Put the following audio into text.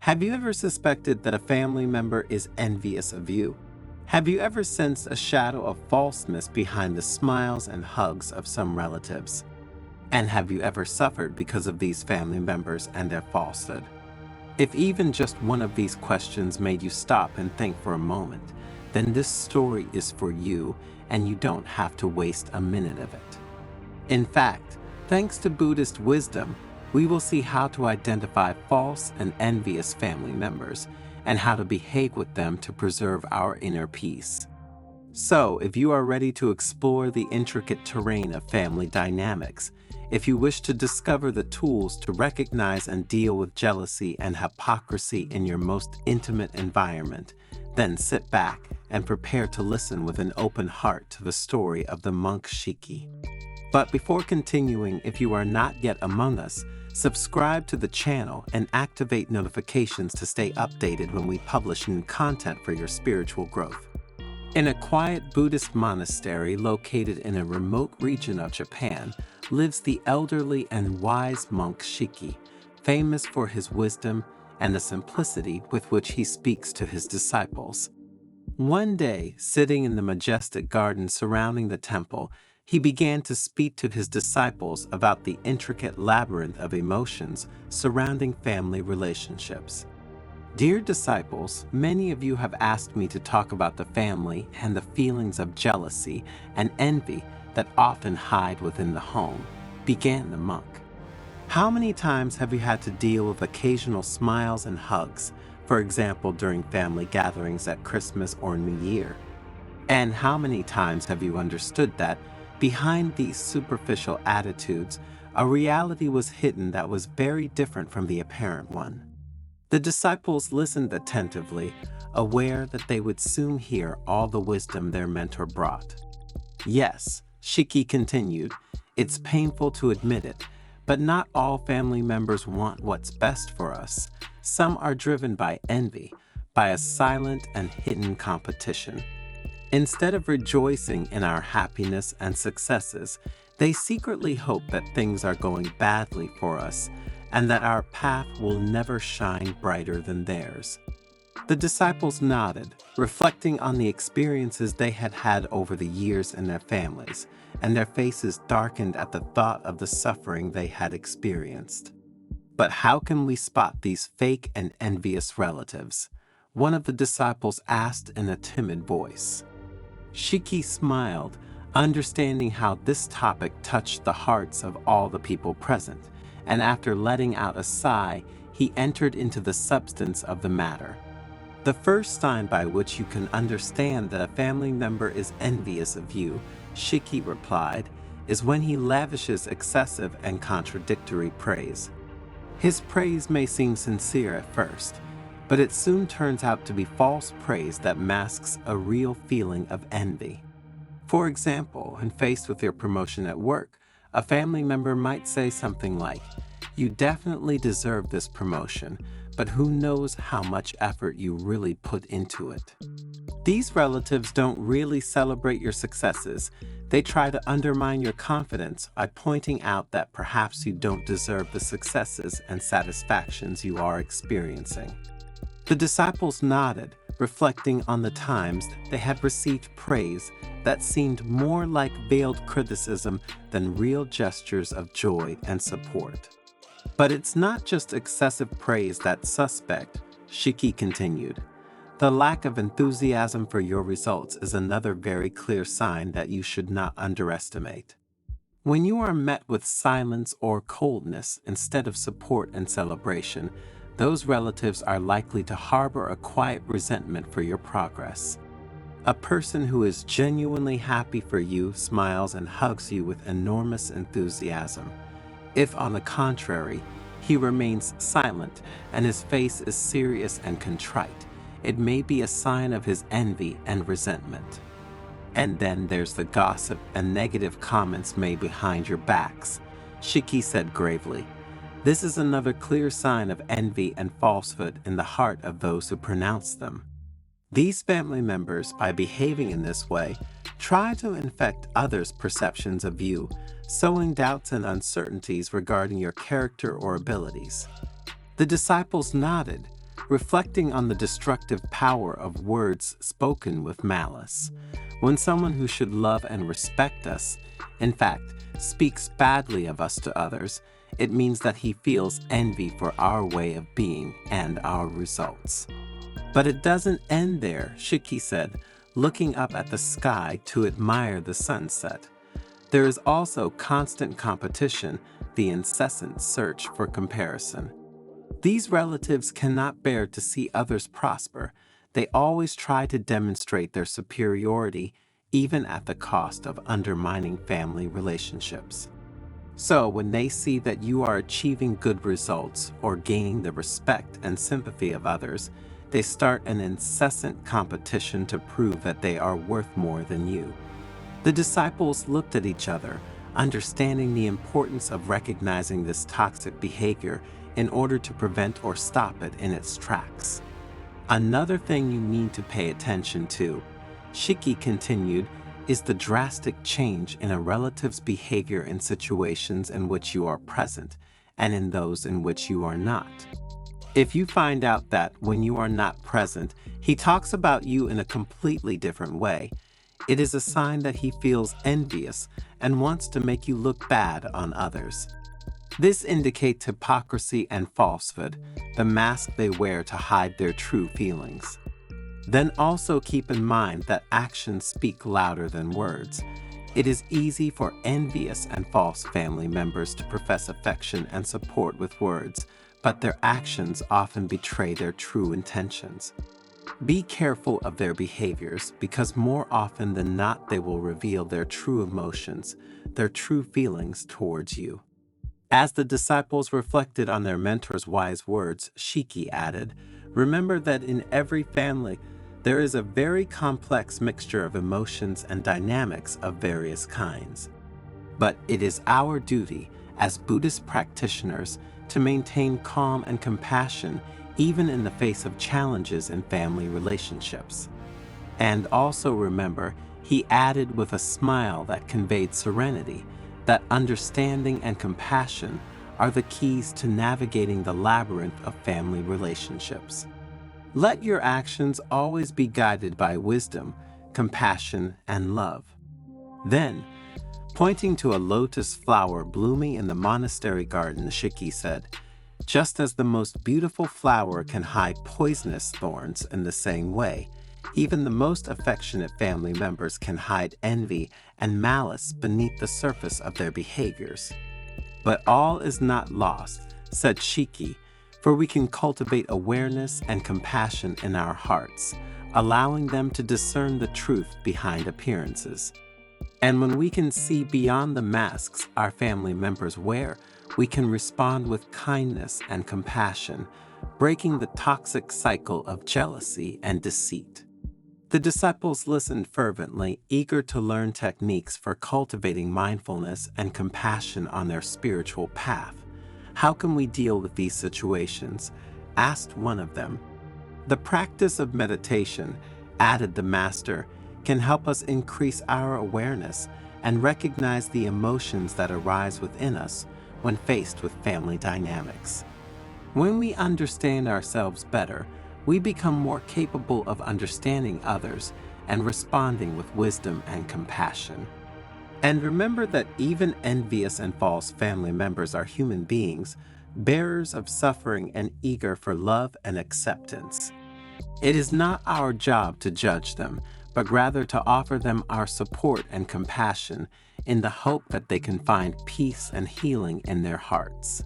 Have you ever suspected that a family member is envious of you? Have you ever sensed a shadow of falseness behind the smiles and hugs of some relatives? And have you ever suffered because of these family members and their falsehood? If even just one of these questions made you stop and think for a moment, then this story is for you, and you don't have to waste a minute of it. In fact, thanks to Buddhist wisdom, we will see how to identify false and envious family members and how to behave with them to preserve our inner peace. So, if you are ready to explore the intricate terrain of family dynamics, if you wish to discover the tools to recognize and deal with jealousy and hypocrisy in your most intimate environment, then sit back and prepare to listen with an open heart to the story of the monk Shiki. But before continuing, if you are not yet among us, subscribe to the channel and activate notifications to stay updated when we publish new content for your spiritual growth. In a quiet Buddhist monastery located in a remote region of Japan lives the elderly and wise monk Shiki, famous for his wisdom and the simplicity with which he speaks to his disciples. One day, sitting in the majestic garden surrounding the temple, he began to speak to his disciples about the intricate labyrinth of emotions surrounding family relationships. Dear disciples, many of you have asked me to talk about the family and the feelings of jealousy and envy that often hide within the home, began the monk. How many times have you had to deal with occasional smiles and hugs, for example, during family gatherings at Christmas or New Year? And how many times have you understood that behind these superficial attitudes, a reality was hidden that was very different from the apparent one? The disciples listened attentively, aware that they would soon hear all the wisdom their mentor brought. Yes, Shiki continued, it's painful to admit it, but not all family members want what's best for us. Some are driven by envy, by a silent and hidden competition. Instead of rejoicing in our happiness and successes, they secretly hope that things are going badly for us and that our path will never shine brighter than theirs. The disciples nodded, reflecting on the experiences they had had over the years in their families, and their faces darkened at the thought of the suffering they had experienced. But how can we spot these fake and envious relatives? One of the disciples asked in a timid voice. Shiki smiled, understanding how this topic touched the hearts of all the people present, and after letting out a sigh, he entered into the substance of the matter. The first sign by which you can understand that a family member is envious of you, Shiki replied, is when he lavishes excessive and contradictory praise. His praise may seem sincere at first, but it soon turns out to be false praise that masks a real feeling of envy. For example, when faced with your promotion at work, a family member might say something like, "You definitely deserve this promotion, but who knows how much effort you really put into it." These relatives don't really celebrate your successes. They try to undermine your confidence by pointing out that perhaps you don't deserve the successes and satisfactions you are experiencing. The disciples nodded, reflecting on the times they had received praise that seemed more like veiled criticism than real gestures of joy and support. But it's not just excessive praise that's suspect, Shiki continued. The lack of enthusiasm for your results is another very clear sign that you should not underestimate. When you are met with silence or coldness instead of support and celebration, those relatives are likely to harbor a quiet resentment for your progress. A person who is genuinely happy for you smiles and hugs you with enormous enthusiasm. If, on the contrary, he remains silent and his face is serious and contrite, it may be a sign of his envy and resentment. And then there's the gossip and negative comments made behind your backs, Shiki said gravely. This is another clear sign of envy and falsehood in the heart of those who pronounce them. These family members, by behaving in this way, try to infect others' perceptions of you, sowing doubts and uncertainties regarding your character or abilities. The disciples nodded, reflecting on the destructive power of words spoken with malice. When someone who should love and respect us, in fact, speaks badly of us to others, it means that he feels envy for our way of being and our results. But it doesn't end there, Shiki said, looking up at the sky to admire the sunset. There is also constant competition, the incessant search for comparison. These relatives cannot bear to see others prosper. They always try to demonstrate their superiority, even at the cost of undermining family relationships. So, when they see that you are achieving good results or gaining the respect and sympathy of others, they start an incessant competition to prove that they are worth more than you. The disciples looked at each other, understanding the importance of recognizing this toxic behavior in order to prevent or stop it in its tracks. Another thing you need to pay attention to, Shiki continued, is the drastic change in a relative's behavior in situations in which you are present and in those in which you are not. If you find out that when you are not present, he talks about you in a completely different way, it is a sign that he feels envious and wants to make you look bad on others. This indicates hypocrisy and falsehood, the mask they wear to hide their true feelings. Then also keep in mind that actions speak louder than words. It is easy for envious and false family members to profess affection and support with words, but their actions often betray their true intentions. Be careful of their behaviors because more often than not they will reveal their true emotions, their true feelings towards you. As the disciples reflected on their mentor's wise words, Shiki added, "Remember that in every family, there is a very complex mixture of emotions and dynamics of various kinds. But it is our duty as Buddhist practitioners to maintain calm and compassion even in the face of challenges in family relationships." And also remember, he added with a smile that conveyed serenity, that understanding and compassion are the keys to navigating the labyrinth of family relationships. Let your actions always be guided by wisdom, compassion, and love. Then, pointing to a lotus flower blooming in the monastery garden, Shiki said, "Just as the most beautiful flower can hide poisonous thorns in the same way, even the most affectionate family members can hide envy and malice beneath the surface of their behaviors. But all is not lost," said Shiki, "for we can cultivate awareness and compassion in our hearts, allowing them to discern the truth behind appearances. And when we can see beyond the masks our family members wear, we can respond with kindness and compassion, breaking the toxic cycle of jealousy and deceit." The disciples listened fervently, eager to learn techniques for cultivating mindfulness and compassion on their spiritual path. "How can we deal with these situations?" asked one of them. "The practice of meditation," added the master, "can help us increase our awareness and recognize the emotions that arise within us when faced with family dynamics. When we understand ourselves better, we become more capable of understanding others and responding with wisdom and compassion. And remember that even envious and false family members are human beings, bearers of suffering and eager for love and acceptance. It is not our job to judge them, but rather to offer them our support and compassion in the hope that they can find peace and healing in their hearts.